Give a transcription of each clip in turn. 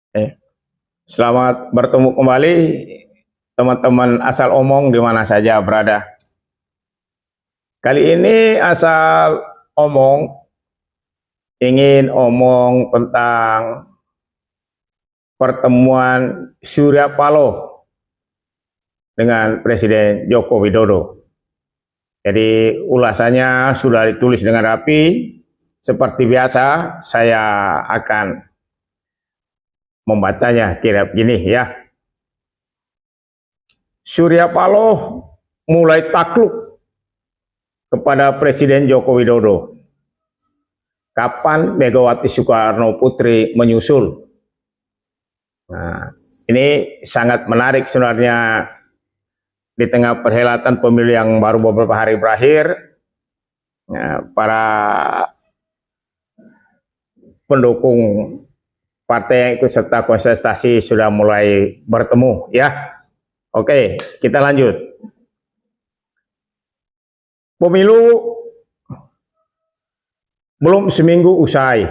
Eh, Selamat bertemu kembali teman-teman asal omong di mana saja berada. Kali ini asal omong ingin omong tentang pertemuan Surya Paloh dengan Presiden Joko Widodo. Jadi ulasannya sudah ditulis dengan rapi. Seperti biasa saya akan membacanya kira begini ya. Surya Paloh mulai takluk kepada Presiden Joko Widodo. Kapan Megawati Soekarno Putri menyusul? Nah, ini sangat menarik sebenarnya di tengah perhelatan pemilu yang baru beberapa hari berakhir. Nah, para pendukung partai yang ikut serta kontestasi sudah mulai bertemu ya. Oke, kita lanjut. Pemilu belum seminggu usai.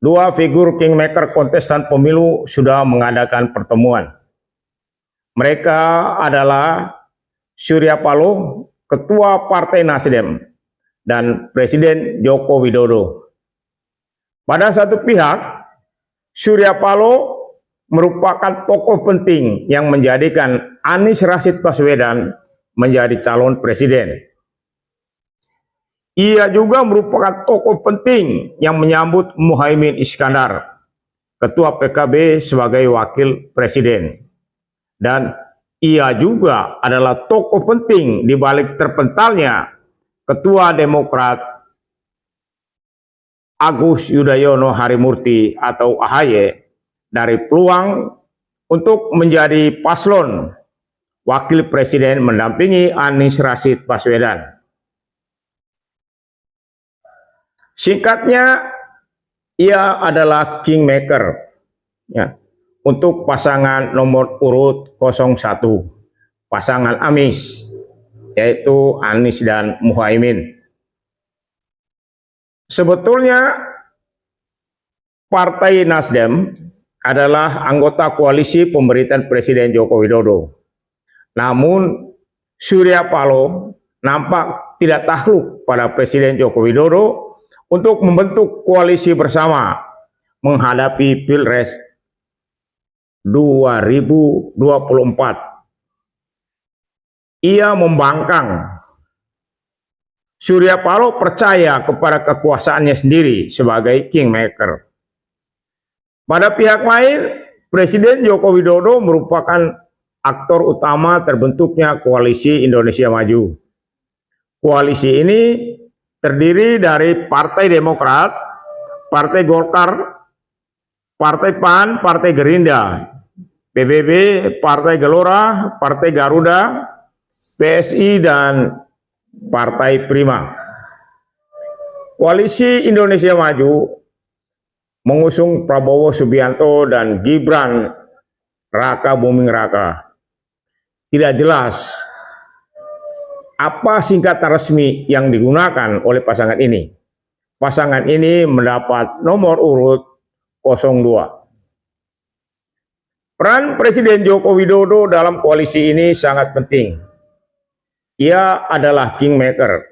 Dua figur kingmaker kontestan pemilu sudah mengadakan pertemuan. Mereka adalah Surya Paloh, Ketua Partai Nasdem, dan Presiden Joko Widodo. Pada satu pihak, Surya Paloh merupakan tokoh penting yang menjadikan Anies Rashid Baswedan menjadi calon presiden. Ia juga merupakan tokoh penting yang menyambut Muhaimin Iskandar, Ketua PKB sebagai wakil presiden. Dan ia juga adalah tokoh penting di balik terpentalnya Ketua Demokrat Agus Yudhoyono Harimurti atau AHY dari peluang untuk menjadi paslon wakil presiden mendampingi Anies Rashid Baswedan. Singkatnya, ia adalah kingmaker ya, untuk pasangan nomor urut 01, pasangan Anies, yaitu Anies dan Muhaimin. Sebetulnya Partai Nasdem adalah anggota koalisi pemerintahan Presiden Joko Widodo. Namun Surya Paloh nampak tidak takluk pada Presiden Joko Widodo untuk membentuk koalisi bersama menghadapi Pilpres 2024. Ia membangkang. Surya Paloh percaya kepada kekuasaannya sendiri sebagai kingmaker. Pada pihak lain, Presiden Joko Widodo merupakan aktor utama terbentuknya Koalisi Indonesia Maju. Koalisi ini terdiri dari Partai Demokrat, Partai Golkar, Partai PAN, Partai Gerindra, PBB, Partai Gelora, Partai Garuda, PSI, dan Partai Prima. Koalisi Indonesia Maju mengusung Prabowo Subianto dan Gibran Raka Buming Raka. Tidak jelas apa singkatan resmi yang digunakan oleh pasangan ini. Pasangan ini mendapat nomor urut 02. Peran Presiden Joko Widodo dalam koalisi ini sangat penting. Ia adalah kingmaker.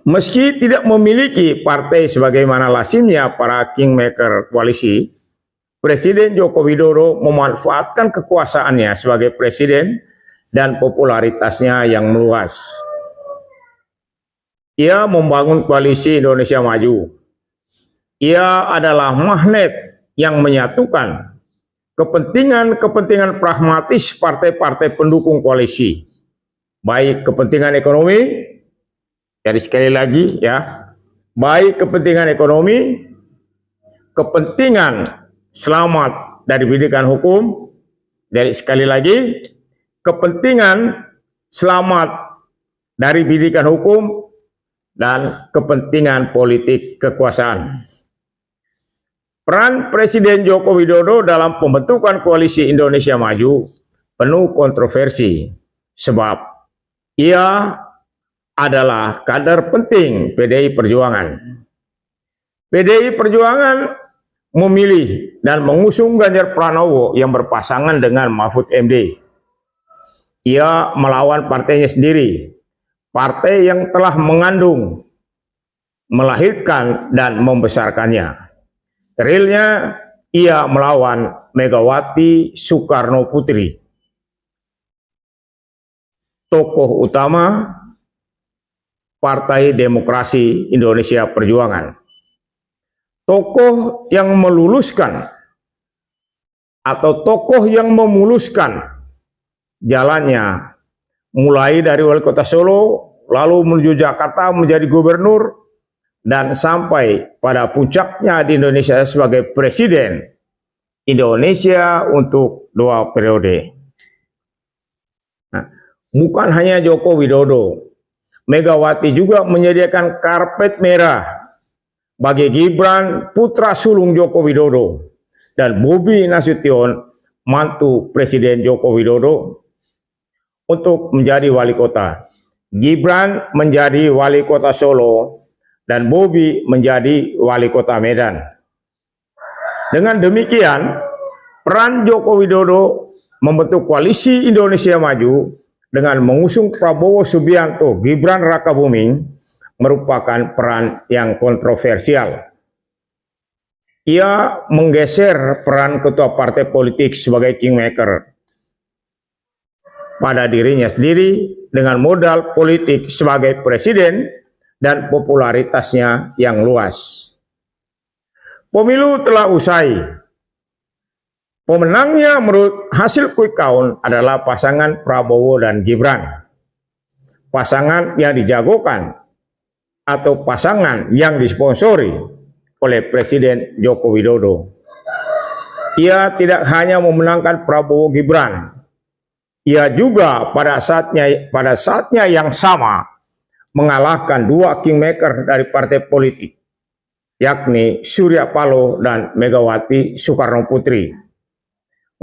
Meski tidak memiliki partai sebagaimana lazimnya para kingmaker koalisi, Presiden Joko Widodo memanfaatkan kekuasaannya sebagai presiden dan popularitasnya yang meluas. Ia membangun koalisi Indonesia Maju. Ia adalah magnet yang menyatukan kepentingan-kepentingan pragmatis partai-partai pendukung koalisi, baik kepentingan ekonomi, jadi sekali lagi ya, baik kepentingan ekonomi, kepentingan selamat dari pendidikan hukum, jadi sekali lagi, kepentingan selamat dari pendidikan hukum, dan kepentingan politik kekuasaan. Peran Presiden Joko Widodo dalam pembentukan Koalisi Indonesia Maju penuh kontroversi, sebab ia adalah kader penting PDI Perjuangan. PDI Perjuangan memilih dan mengusung Ganjar Pranowo yang berpasangan dengan Mahfud MD. Ia melawan partainya sendiri, partai yang telah mengandung, melahirkan, dan membesarkannya. Realnya, ia melawan Megawati Soekarno Putri, tokoh utama Partai Demokrasi Indonesia Perjuangan. Tokoh yang meluluskan atau tokoh yang memuluskan jalannya mulai dari wali kota Solo, lalu menuju Jakarta menjadi gubernur, dan sampai pada puncaknya di Indonesia sebagai presiden Indonesia untuk 2 periode. Nah, bukan hanya Joko Widodo, Megawati juga menyediakan karpet merah bagi Gibran, putra sulung Joko Widodo, dan Bobi Nasution, mantu Presiden Joko Widodo, untuk menjadi wali kota. Gibran menjadi wali kota Solo dan Bobi menjadi wali kota Medan. Dengan demikian, peran Joko Widodo membentuk koalisi Indonesia Maju dengan mengusung Prabowo Subianto, Gibran Rakabuming merupakan peran yang kontroversial. Ia menggeser peran ketua partai politik sebagai kingmaker pada dirinya sendiri dengan modal politik sebagai presiden dan popularitasnya yang luas. Pemilu telah usai. Pemenangnya menurut hasil quick count adalah pasangan Prabowo dan Gibran. Pasangan yang dijagokan atau pasangan yang disponsori oleh Presiden Joko Widodo. Ia tidak hanya memenangkan Prabowo Gibran, ia juga pada saatnya yang sama mengalahkan 2 kingmaker dari partai politik, yakni Surya Paloh dan Megawati Soekarno Putri.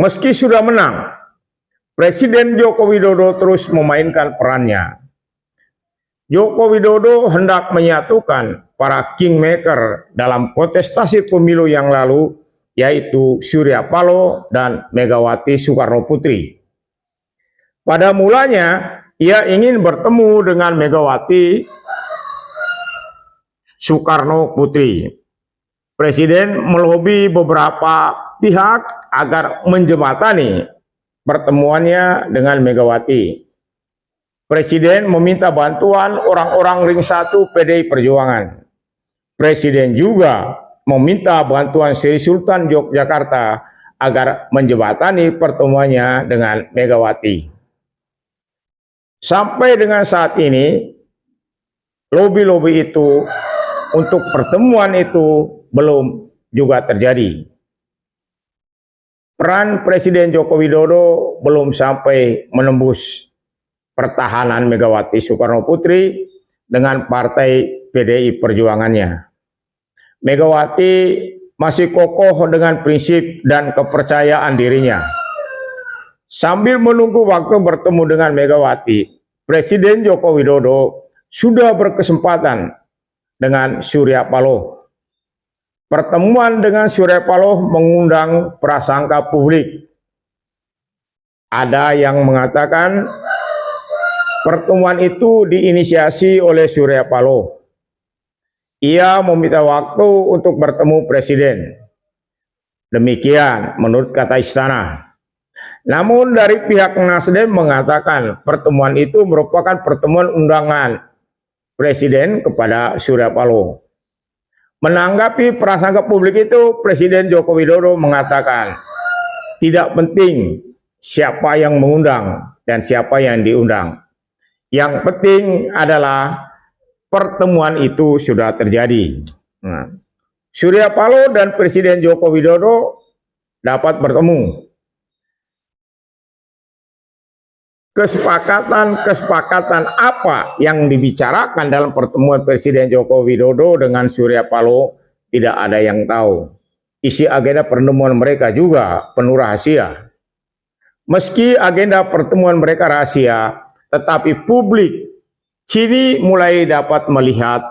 Meski sudah menang, Presiden Joko Widodo terus memainkan perannya. Joko Widodo hendak menyatukan para kingmaker dalam kontestasi pemilu yang lalu, yaitu Surya Paloh dan Megawati Soekarno Putri. Pada mulanya, ia ingin bertemu dengan Megawati Soekarno Putri. Presiden melobi beberapa pihak agar menjembatani pertemuannya dengan Megawati. Presiden meminta bantuan orang-orang ring 1 PDI Perjuangan. Presiden juga meminta bantuan Sri Sultan Yogyakarta agar menjembatani pertemuannya dengan Megawati. Sampai dengan saat ini, lobi-lobi itu untuk pertemuan itu belum juga terjadi. Peran Presiden Joko Widodo belum sampai menembus pertahanan Megawati Soekarno Putri dengan partai PDI Perjuangannya. Megawati masih kokoh dengan prinsip dan kepercayaan dirinya. Sambil menunggu waktu bertemu dengan Megawati, Presiden Joko Widodo sudah berkesempatan dengan Surya Paloh. Pertemuan dengan Surya Paloh mengundang prasangka publik. Ada yang mengatakan pertemuan itu diinisiasi oleh Surya Paloh. Ia meminta waktu untuk bertemu Presiden. Demikian menurut kata istana. Namun dari pihak Nasdem mengatakan pertemuan itu merupakan pertemuan undangan Presiden kepada Surya Paloh. Menanggapi prasangka publik itu, Presiden Joko Widodo mengatakan tidak penting siapa yang mengundang dan siapa yang diundang. Yang penting adalah pertemuan itu sudah terjadi. Nah, Surya Paloh dan Presiden Joko Widodo dapat bertemu. Kesepakatan apa yang dibicarakan dalam pertemuan Presiden Joko Widodo dengan Surya Paloh tidak ada yang tahu. Isi agenda pertemuan mereka juga penuh rahasia. Meski agenda pertemuan mereka rahasia, tetapi publik kini mulai dapat melihat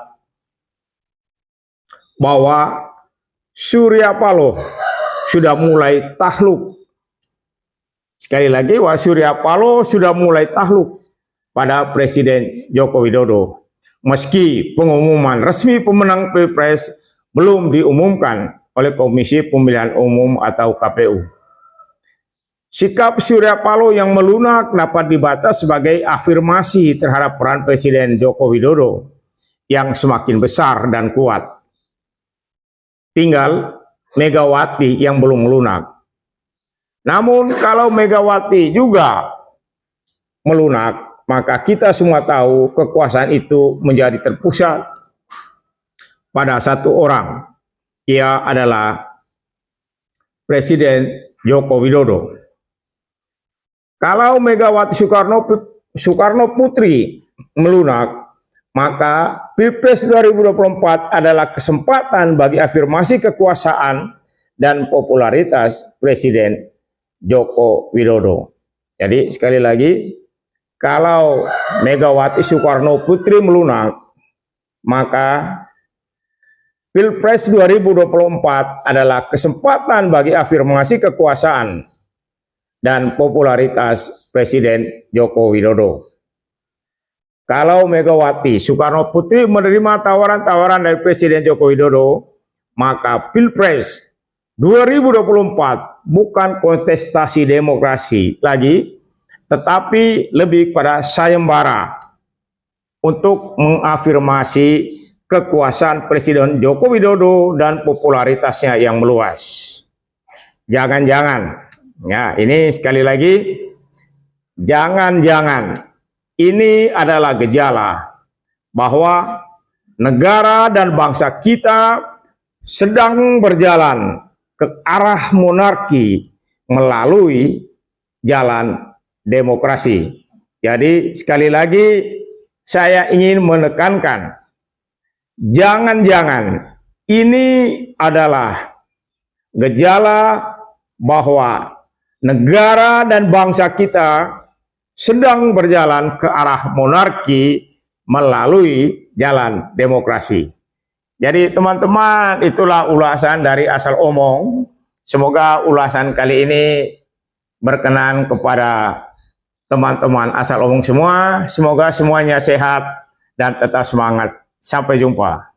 bahwa Surya Paloh sudah mulai takluk. Sekali lagi, bahwa Surya Paloh sudah mulai takluk pada Presiden Joko Widodo. Meski pengumuman resmi pemenang Pilpres belum diumumkan oleh Komisi Pemilihan Umum atau KPU. Sikap Surya Paloh yang melunak dapat dibaca sebagai afirmasi terhadap peran Presiden Joko Widodo yang semakin besar dan kuat. Tinggal Megawati yang belum melunak. Namun kalau Megawati juga melunak, maka kita semua tahu kekuasaan itu menjadi terpusat pada satu orang. Ia adalah Presiden Joko Widodo. Kalau Megawati Soekarno Putri melunak, maka Pilpres 2024 adalah kesempatan bagi afirmasi kekuasaan dan popularitas Presiden Joko Widodo. Jadi sekali lagi, kalau Megawati Soekarno Putri melunak, maka Pilpres 2024 adalah kesempatan bagi afirmasi kekuasaan dan popularitas Presiden Joko Widodo. Kalau Megawati Soekarno Putri menerima tawaran-tawaran dari Presiden Joko Widodo, maka Pilpres 2024 bukan kontestasi demokrasi lagi, tetapi lebih pada sayembara untuk mengafirmasi kekuasaan Presiden Joko Widodo dan popularitasnya yang meluas. Jangan-jangan, ya ini sekali lagi, jangan-jangan ini adalah gejala bahwa negara dan bangsa kita sedang berjalan ke arah monarki melalui jalan demokrasi. Jadi sekali lagi saya ingin menekankan, jangan-jangan ini adalah gejala bahwa negara dan bangsa kita sedang berjalan ke arah monarki melalui jalan demokrasi. Jadi teman-teman, itulah ulasan dari Asal Omong. Semoga ulasan kali ini berkenan kepada teman-teman Asal Omong semua. Semoga semuanya sehat dan tetap semangat. Sampai jumpa.